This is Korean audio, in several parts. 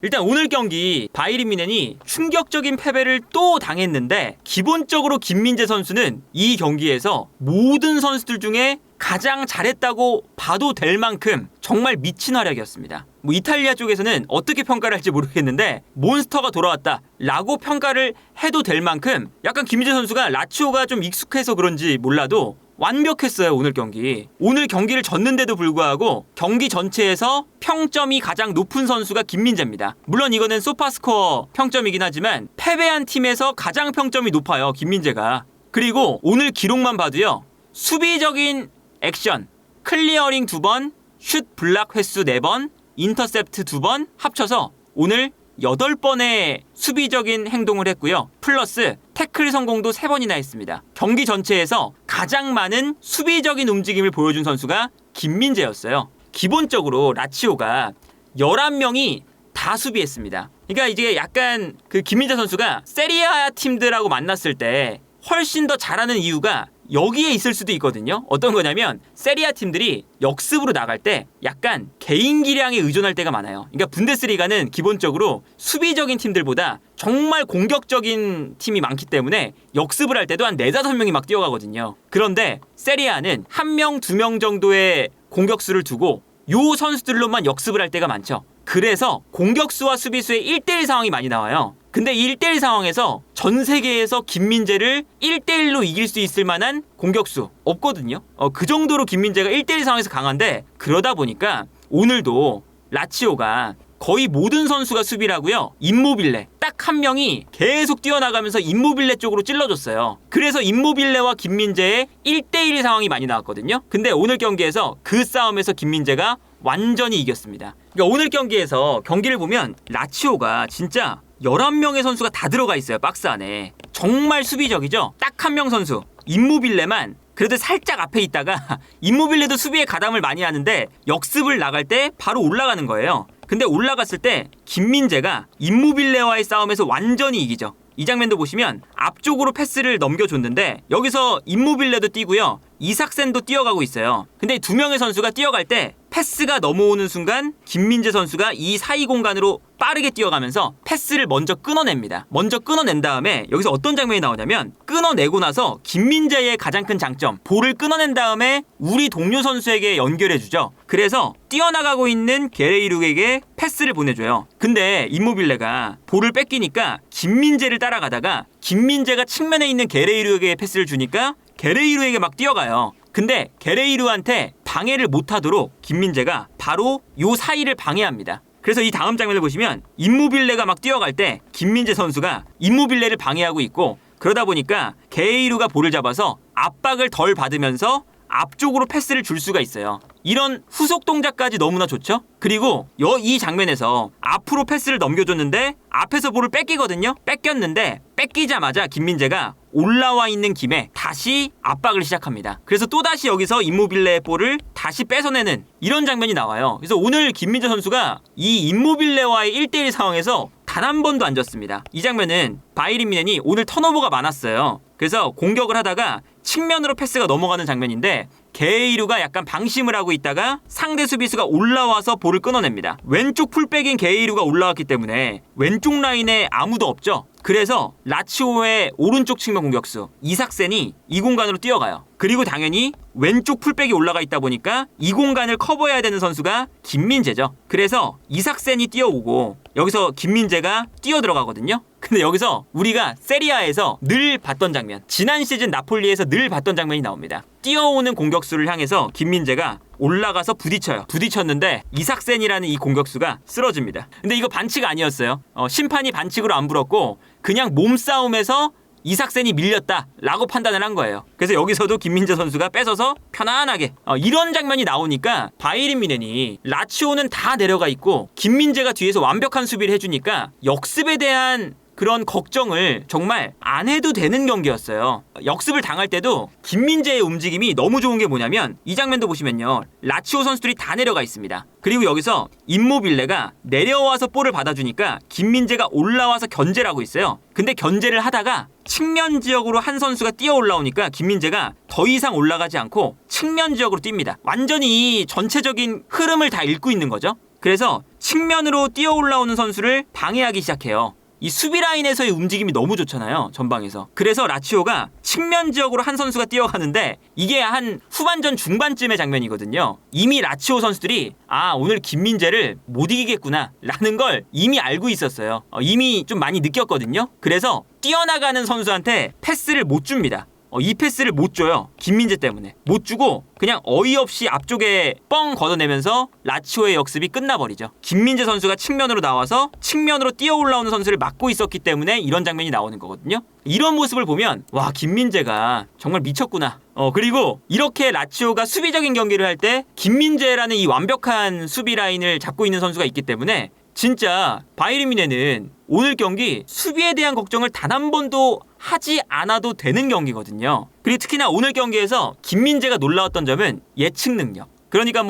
일단 오늘 경기 바이에른 뮌헨이 충격적인 패배를 또 당했는데 기본적으로 김민재 선수는 이 경기에서 모든 선수들 중에 가장 잘했다고 봐도 될 만큼 정말 미친 활약이었습니다. 이탈리아 쪽에서는 어떻게 평가를 할지 모르겠는데 몬스터가 돌아왔다 라고 평가를 해도 될 만큼 약간 김민재 선수가 라치오가 좀 익숙해서 그런지 몰라도 완벽했어요. 오늘 경기. 오늘 경기를 졌는데도 불구하고 경기 전체에서 평점이 가장 높은 선수가 김민재입니다. 물론 이거는 소파스코어 평점이긴 하지만 패배한 팀에서 가장 평점이 높아요. 김민재가. 그리고 오늘 기록만 봐도요. 수비적인 액션, 클리어링 2번, 슛 블락 횟수 4번, 인터셉트 2번 합쳐서 오늘 8번의 수비적인 행동을 했고요. 플러스 태클 성공도 3번이나 했습니다. 경기 전체에서 가장 많은 수비적인 움직임을 보여준 선수가 김민재였어요. 기본적으로 라치오가 11명이 다 수비했습니다. 그러니까 이제 약간 그 김민재 선수가 세리아 팀들하고 만났을 때 훨씬 더 잘하는 이유가 여기에 있을 수도 있거든요. 어떤 거냐면 세리아 팀들이 역습으로 나갈 때 약간 개인 기량에 의존할 때가 많아요. 그러니까 분데스리가는 기본적으로 수비적인 팀들보다 정말 공격적인 팀이 많기 때문에 역습을 할 때도 한 4-5명이 막 뛰어가거든요. 그런데 세리아는 1명, 2명 정도의 공격수를 두고 요 선수들로만 역습을 할 때가 많죠. 그래서 공격수와 수비수의 1대1 상황이 많이 나와요. 근데 1대1 상황에서 전 세계에서 김민재를 1대1로 이길 수 있을 만한 공격수 없거든요. 그 정도로 김민재가 1대1 상황에서 강한데 그러다 보니까 오늘도 라치오가 거의 모든 선수가 수비를 하고요. 임모빌레 딱 한 명이 계속 뛰어나가면서 임모빌레 쪽으로 찔러줬어요. 그래서 임모빌레와 김민재의 1대1 상황이 많이 나왔거든요. 근데 오늘 경기에서 그 싸움에서 김민재가 완전히 이겼습니다. 그러니까 오늘 경기에서 경기를 보면 라치오가 진짜 11명의 선수가 다 들어가 있어요. 박스 안에. 정말 수비적이죠. 딱 한 명 선수 임모빌레만 그래도 살짝 앞에 있다가 임모빌레도 수비에 가담을 많이 하는데 역습을 나갈 때 바로 올라가는 거예요. 근데 올라갔을 때 김민재가 임모빌레와의 싸움에서 완전히 이기죠. 이 장면도 보시면 앞쪽으로 패스를 넘겨줬는데 여기서 임모빌레도 뛰고요. 이삭센도 뛰어가고 있어요. 근데 2명의 선수가 뛰어갈 때 패스가 넘어오는 순간 김민재 선수가 이 사이 공간으로 빠르게 뛰어가면서 패스를 먼저 끊어냅니다. 먼저 끊어낸 다음에 여기서 어떤 장면이 나오냐면 끊어내고 나서 김민재의 가장 큰 장점 볼을 끊어낸 다음에 우리 동료 선수에게 연결해주죠. 그래서 뛰어나가고 있는 게레이룩에게 패스를 보내줘요. 근데 임모빌레가 볼을 뺏기니까 김민재를 따라가다가 김민재가 측면에 있는 게레이룩에게 패스를 주니까 게레이루에게 막 뛰어가요. 근데 게레이루한테 방해를 못하도록 김민재가 바로 요 사이를 방해합니다. 그래서 이 다음 장면을 보시면 임모빌레가 막 뛰어갈 때 김민재 선수가 임모빌레를 방해하고 있고 그러다 보니까 게레이루가 볼을 잡아서 압박을 덜 받으면서 앞쪽으로 패스를 줄 수가 있어요. 이런 후속 동작까지 너무나 좋죠? 그리고 이 장면에서 앞으로 패스를 넘겨줬는데 앞에서 볼을 뺏기거든요? 뺏겼는데 뺏기자마자 김민재가 올라와 있는 김에 다시 압박을 시작합니다. 그래서 또다시 여기서 임모빌레의 볼을 다시 뺏어내는 이런 장면이 나와요. 그래서 오늘 김민재 선수가 이 임모빌레와의 1대1 상황에서 단 한 번도 안 졌습니다. 이 장면은 바이에른 뮌헨이 오늘 턴오버가 많았어요. 그래서 공격을 하다가 측면으로 패스가 넘어가는 장면인데 게이루가 약간 방심을 하고 있다가 상대 수비수가 올라와서 볼을 끊어냅니다. 왼쪽 풀백인 게이루가 올라왔기 때문에 왼쪽 라인에 아무도 없죠. 그래서 라치오의 오른쪽 측면 공격수 이삭센이 이 공간으로 뛰어가요. 그리고 당연히 왼쪽 풀백이 올라가 있다 보니까 이 공간을 커버해야 되는 선수가 김민재죠. 그래서 이삭센이 뛰어오고 여기서 김민재가 뛰어 들어가거든요. 근데 여기서 우리가 세리아에서 늘 봤던 장면, 지난 시즌 나폴리에서 늘 봤던 장면이 나옵니다. 뛰어오는 공격수를 향해서 김민재가 올라가서 부딪혀요. 부딪혔는데 이삭센이라는 이 공격수가 쓰러집니다. 근데 이거 반칙 아니었어요. 심판이 반칙으로 안 불었고 그냥 몸싸움에서 이삭센이 밀렸다라고 판단을 한 거예요. 그래서 여기서도 김민재 선수가 뺏어서 편안하게 이런 장면이 나오니까 바이에른 뮌헨이 라치오는 다 내려가 있고 김민재가 뒤에서 완벽한 수비를 해주니까 역습에 대한 그런 걱정을 정말 안 해도 되는 경기였어요. 역습을 당할 때도 김민재의 움직임이 너무 좋은 게 뭐냐면 이 장면도 보시면요. 라치오 선수들이 다 내려가 있습니다. 그리고 여기서 임모빌레가 내려와서 볼을 받아주니까 김민재가 올라와서 견제를 하고 있어요. 근데 견제를 하다가 측면 지역으로 한 선수가 뛰어 올라오니까 김민재가 더 이상 올라가지 않고 측면 지역으로 뜁니다. 완전히 이 전체적인 흐름을 다 읽고 있는 거죠. 그래서 측면으로 뛰어 올라오는 선수를 방해하기 시작해요. 이 수비 라인에서의 움직임이 너무 좋잖아요. 전방에서. 그래서 라치오가 측면 지역으로 한 선수가 뛰어가는데 이게 한 후반전 중반쯤의 장면이거든요. 이미 라치오 선수들이 오늘 김민재를 못 이기겠구나 라는 걸 이미 알고 있었어요. 이미 좀 많이 느꼈거든요. 그래서 뛰어나가는 선수한테 패스를 못 줍니다. 이 패스를 못 줘요. 김민재 때문에. 못 주고 그냥 어이없이 앞쪽에 뻥 걷어내면서 라치오의 역습이 끝나버리죠. 김민재 선수가 측면으로 나와서 측면으로 뛰어 올라오는 선수를 막고 있었기 때문에 이런 장면이 나오는 거거든요. 이런 모습을 보면 와, 김민재가 정말 미쳤구나. 그리고 이렇게 라치오가 수비적인 경기를 할 때 김민재라는 이 완벽한 수비 라인을 잡고 있는 선수가 있기 때문에 진짜 바이에른 뮌헨은 오늘 경기 수비에 대한 걱정을 단 한 번도 하지 않아도 되는 경기거든요. 그리고 특히나 오늘 경기에서 김민재가 놀라웠던 점은 예측 능력. 그러니까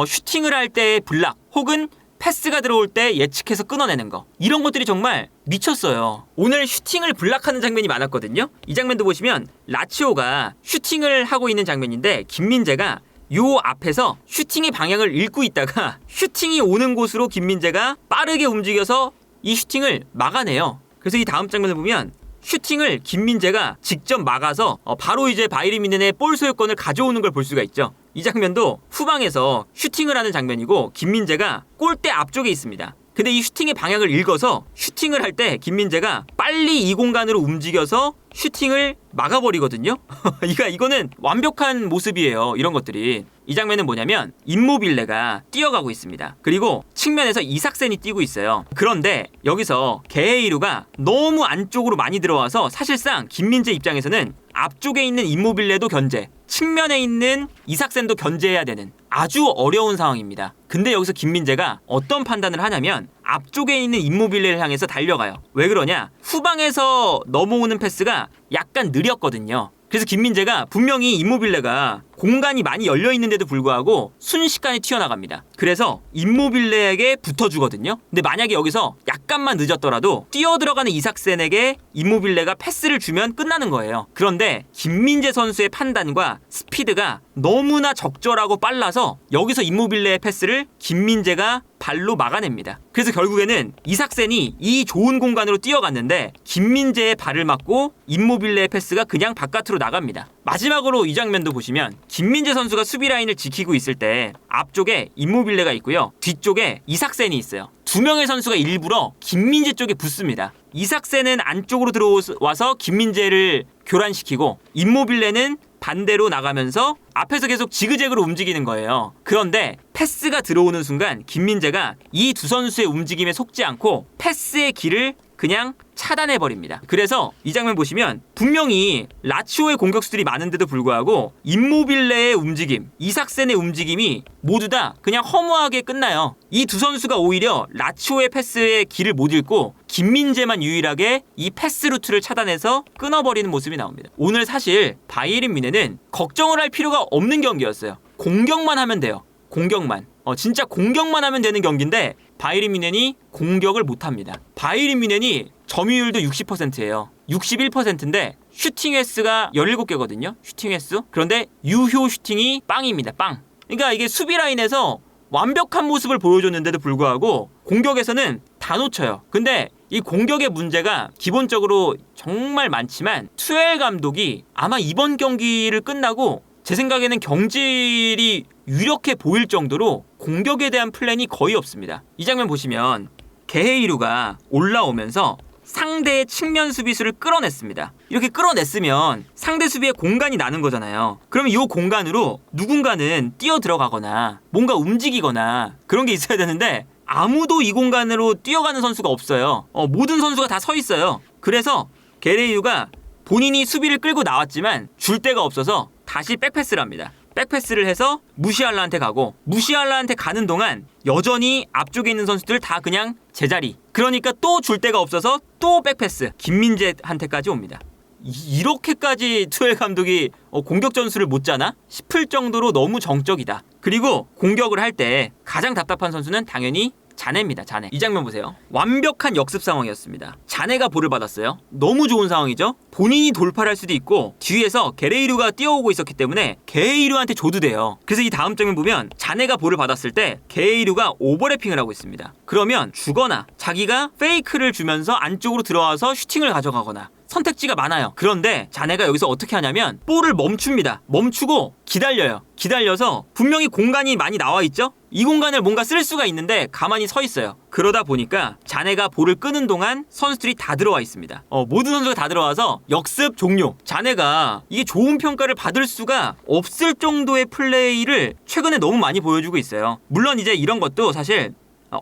슈팅을 할 때의 블락 혹은 패스가 들어올 때 예측해서 끊어내는 거. 이런 것들이 정말 미쳤어요. 오늘 슈팅을 블락하는 장면이 많았거든요. 이 장면도 보시면 라치오가 슈팅을 하고 있는 장면인데 김민재가 요 앞에서 슈팅의 방향을 읽고 있다가 슈팅이 오는 곳으로 김민재가 빠르게 움직여서 이 슈팅을 막아내요. 그래서 이 다음 장면을 보면 슈팅을 김민재가 직접 막아서 바로 이제 바이에른 뮌헨의 볼 소유권을 가져오는 걸 볼 수가 있죠. 이 장면도 후방에서 슈팅을 하는 장면이고 김민재가 골대 앞쪽에 있습니다. 근데 이 슈팅의 방향을 읽어서 슈팅을 할 때 김민재가 빨리 이 공간으로 움직여서 슈팅을 막아버리거든요. 이거는 완벽한 모습이에요. 이런 것들이. 이 장면은 뭐냐면 임모빌레가 뛰어가고 있습니다. 그리고 측면에서 이삭센이 뛰고 있어요. 그런데 여기서 게헤이루가 너무 안쪽으로 많이 들어와서 사실상 김민재 입장에서는 앞쪽에 있는 임모빌레도 견제, 측면에 있는 이삭센도 견제해야 되는 아주 어려운 상황입니다. 근데 여기서 김민재가 어떤 판단을 하냐면 앞쪽에 있는 임모빌레를 향해서 달려가요. 왜 그러냐? 후방에서 넘어오는 패스가 약간 느렸거든요. 그래서 김민재가 분명히 임모빌레가 공간이 많이 열려있는데도 불구하고 순식간에 튀어나갑니다. 그래서 임모빌레에게 붙어주거든요. 근데 만약에 여기서 약간만 늦었더라도 뛰어들어가는 이삭센에게 임모빌레가 패스를 주면 끝나는 거예요. 그런데 김민재 선수의 판단과 스피드가 너무나 적절하고 빨라서 여기서 임모빌레의 패스를 김민재가 발로 막아냅니다. 그래서 결국에는 이삭센이 이 좋은 공간으로 뛰어갔는데 김민재의 발을 맞고 임모빌레의 패스가 그냥 바깥으로 나갑니다. 마지막으로 이 장면도 보시면 김민재 선수가 수비 라인을 지키고 있을 때 앞쪽에 임모빌레가 있고요. 뒤쪽에 이삭센이 있어요. 두 명의 선수가 일부러 김민재 쪽에 붙습니다. 이삭센은 안쪽으로 들어와서 김민재를 교란시키고 임모빌레는 반대로 나가면서 앞에서 계속 지그재그로 움직이는 거예요. 그런데 패스가 들어오는 순간 김민재가 이 두 선수의 움직임에 속지 않고 패스의 길을 그냥 차단해버립니다. 그래서 이 장면 보시면 분명히 라치오의 공격수들이 많은데도 불구하고 임모빌레의 움직임, 이삭센의 움직임이 모두 다 그냥 허무하게 끝나요. 이 두 선수가 오히려 라치오의 패스의 길을 못 읽고 김민재만 유일하게 이 패스 루트를 차단해서 끊어버리는 모습이 나옵니다. 오늘 사실 바이에른 뮌헨은 걱정을 할 필요가 없는 경기였어요. 공격만 하면 돼요. 공격만. 진짜 공격만 하면 되는 경기인데 바이에른 뮌헨이 공격을 못합니다. 바이에른 뮌헨이 점유율도 60%예요. 61%인데 슈팅 횟수가 17개거든요. 슈팅 횟수. 그런데 유효 슈팅이 빵입니다. 빵. 그러니까 이게 수비 라인에서 완벽한 모습을 보여줬는데도 불구하고 공격에서는 다 놓쳐요. 근데 이 공격의 문제가 기본적으로 정말 많지만 투엘 감독이 아마 이번 경기를 끝나고 제 생각에는 경질이 유력해 보일 정도로 공격에 대한 플랜이 거의 없습니다. 이 장면 보시면 게헤이루가 올라오면서 상대의 측면 수비수를 끌어냈습니다. 이렇게 끌어냈으면 상대 수비에 공간이 나는 거잖아요. 그러면 이 공간으로 누군가는 뛰어 들어가거나 뭔가 움직이거나 그런 게 있어야 되는데 아무도 이 공간으로 뛰어가는 선수가 없어요. 모든 선수가 다 서 있어요. 그래서 게헤이루가 본인이 수비를 끌고 나왔지만 줄 데가 없어서 다시 백패스를 합니다. 백패스를 해서 무시알라한테 가고 무시알라한테 가는 동안 여전히 앞쪽에 있는 선수들 다 그냥 제자리. 그러니까 또 줄 데가 없어서 또 백패스. 김민재한테까지 옵니다. 이렇게까지 투엘 감독이 공격 전술을 못 짜나 싶을 정도로 너무 정적이다. 그리고 공격을 할 때 가장 답답한 선수는 당연히 자네입니다. 자네. 이 장면 보세요. 완벽한 역습 상황이었습니다. 자네가 볼을 받았어요. 너무 좋은 상황이죠. 본인이 돌파를 할 수도 있고 뒤에서 게레이루가 뛰어오고 있었기 때문에 게레이루한테 줘도 돼요. 그래서 이 다음 장면 보면 자네가 볼을 받았을 때 게레이루가 오버래핑을 하고 있습니다. 그러면 주거나 자기가 페이크를 주면서 안쪽으로 들어와서 슈팅을 가져가거나 선택지가 많아요. 그런데 자네가 여기서 어떻게 하냐면 볼을 멈춥니다. 멈추고 기다려요. 기다려서 분명히 공간이 많이 나와 있죠? 이 공간을 뭔가 쓸 수가 있는데 가만히 서 있어요. 그러다 보니까 자네가 볼을 끄는 동안 선수들이 다 들어와 있습니다. 모든 선수가 다 들어와서 역습 종료. 자네가 이게 좋은 평가를 받을 수가 없을 정도의 플레이를 최근에 너무 많이 보여주고 있어요. 물론 이제 이런 것도 사실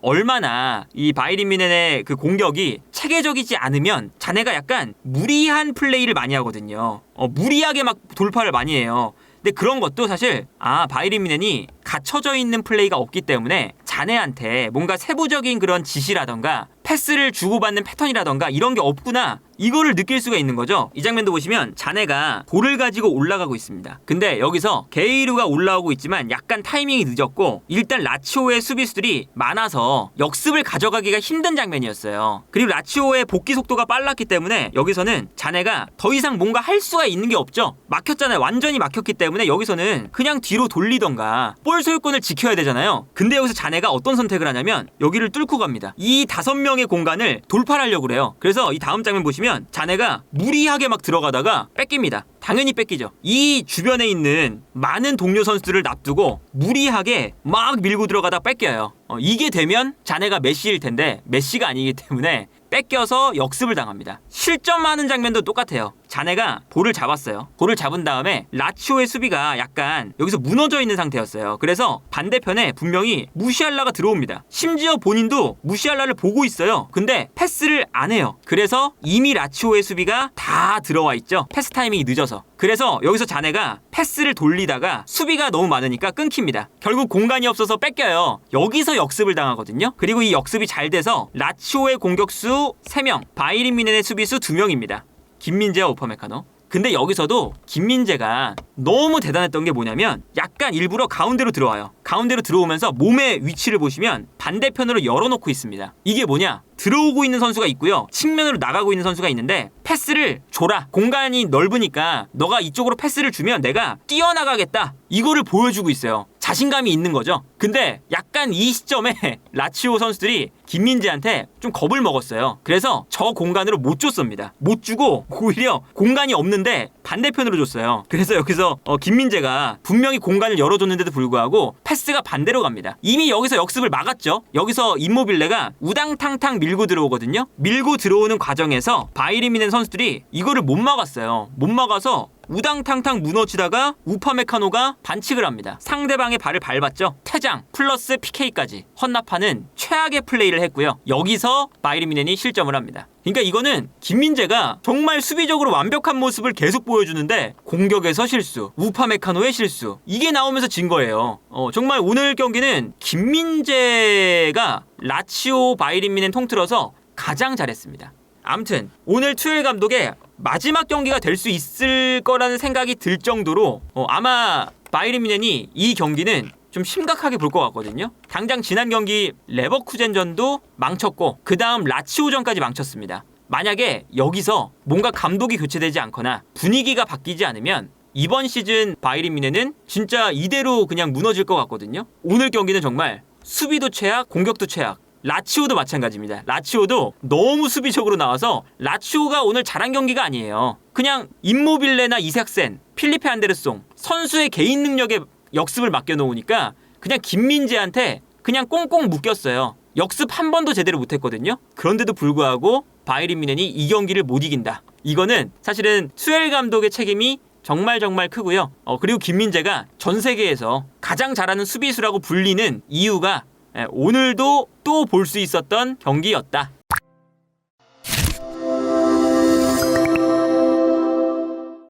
얼마나 이 바이에른 뮌헨의 그 공격이 체계적이지 않으면 자네가 약간 무리한 플레이를 많이 하거든요. 무리하게 막 돌파를 많이 해요. 근데 그런 것도 사실 바이에른 뮌헨이 갖춰져 있는 플레이가 없기 때문에 자네한테 뭔가 세부적인 그런 지시라던가 패스를 주고받는 패턴이라던가 이런 게 없구나, 이거를 느낄 수가 있는 거죠. 이 장면도 보시면 자네가 볼을 가지고 올라가고 있습니다. 근데 여기서 게이루가 올라오고 있지만 약간 타이밍이 늦었고 일단 라치오의 수비수들이 많아서 역습을 가져가기가 힘든 장면이었어요. 그리고 라치오의 복귀 속도가 빨랐기 때문에 여기서는 자네가 더 이상 뭔가 할 수가 있는 게 없죠. 막혔잖아요. 완전히 막혔기 때문에 여기서는 그냥 뒤로 돌리던가 볼 소유권을 지켜야 되잖아요. 근데 여기서 자네가 어떤 선택을 하냐면 여기를 뚫고 갑니다. 이 5명의 공간을 돌파하려고 그래요. 그래서 이 다음 장면 보시면 자네가 무리하게 막 들어가다가 뺏깁니다. 당연히 뺏기죠. 이 주변에 있는 많은 동료 선수들을 놔두고 무리하게 막 밀고 들어가다 뺏겨요. 이게 되면 자네가 메시일 텐데 메시가 아니기 때문에 뺏겨서 역습을 당합니다. 실점하는 장면도 똑같아요. 자네가 볼을 잡았어요. 볼을 잡은 다음에 라치오의 수비가 약간 여기서 무너져 있는 상태였어요. 그래서 반대편에 분명히 무시알라가 들어옵니다. 심지어 본인도 무시알라를 보고 있어요. 근데 패스를 안 해요. 그래서 이미 라치오의 수비가 다 들어와 있죠. 패스 타이밍이 늦어서. 그래서 여기서 자네가 패스를 돌리다가 수비가 너무 많으니까 끊깁니다. 결국 공간이 없어서 뺏겨요. 여기서 역습을 당하거든요. 그리고 이 역습이 잘 돼서 라치오의 공격수 3명, 바이에른 뮌헨의 수비수 2명입니다. 김민재와 우파메카노. 근데 여기서도 김민재가 너무 대단했던 게 뭐냐면 약간 일부러 가운데로 들어와요. 가운데로 들어오면서 몸의 위치를 보시면 반대편으로 열어놓고 있습니다. 이게 뭐냐? 들어오고 있는 선수가 있고요. 측면으로 나가고 있는 선수가 있는데 패스를 줘라. 공간이 넓으니까 너가 이쪽으로 패스를 주면 내가 뛰어나가겠다. 이거를 보여주고 있어요. 자신감이 있는 거죠. 근데 약간 이 시점에 라치오 선수들이 김민재한테 좀 겁을 먹었어요. 그래서 저 공간으로 못 줬습니다. 못 주고 오히려 공간이 없는데 반대편으로 줬어요. 그래서 여기서 김민재가 분명히 공간을 열어줬는데도 불구하고 패스가 반대로 갑니다. 이미 여기서 역습을 막았죠. 여기서 임모빌레가 우당탕탕 밀고 들어오거든요. 밀고 들어오는 과정에서 바이에른 뮌헨 선수들이 이거를 못 막았어요. 못 막아서 우당탕탕 무너지다가 우파메카노가 반칙을 합니다. 상대방의 발을 밟았죠. 퇴장 플러스 PK까지 헌납하는 최악의 플레이를 했고요. 여기서 바이에른 뮌헨이 실점을 합니다. 그러니까 이거는 김민재가 정말 수비적으로 완벽한 모습을 계속 보여주는데 공격에서 실수, 우파메카노의 실수, 이게 나오면서 진 거예요. 정말 오늘 경기는 김민재가 라치오 바이에른 뮌헨 통틀어서 가장 잘했습니다. 아무튼 오늘 투엘 감독의 마지막 경기가 될 수 있을 거라는 생각이 들 정도로 아마 바이에른 뮌헨이 이 경기는 좀 심각하게 볼 것 같거든요. 당장 지난 경기 레버쿠젠전도 망쳤고 그 다음 라치오전까지 망쳤습니다. 만약에 여기서 뭔가 감독이 교체되지 않거나 분위기가 바뀌지 않으면 이번 시즌 바이에른 뮌헨은 진짜 이대로 그냥 무너질 것 같거든요. 오늘 경기는 정말 수비도 최악, 공격도 최악. 라치오도 마찬가지입니다. 라치오도 너무 수비적으로 나와서 라치오가 오늘 잘한 경기가 아니에요. 그냥 임모빌레나 이삭센, 필리페 안데르송 선수의 개인 능력에 역습을 맡겨놓으니까 그냥 김민재한테 그냥 꽁꽁 묶였어요. 역습 한 번도 제대로 못했거든요. 그런데도 불구하고 바이에른 뮌헨이 이 경기를 못 이긴다. 이거는 사실은 투엘 감독의 책임이 정말 크고요. 그리고 김민재가 전 세계에서 가장 잘하는 수비수라고 불리는 이유가 오늘도 또 볼 수 있었던 경기였다.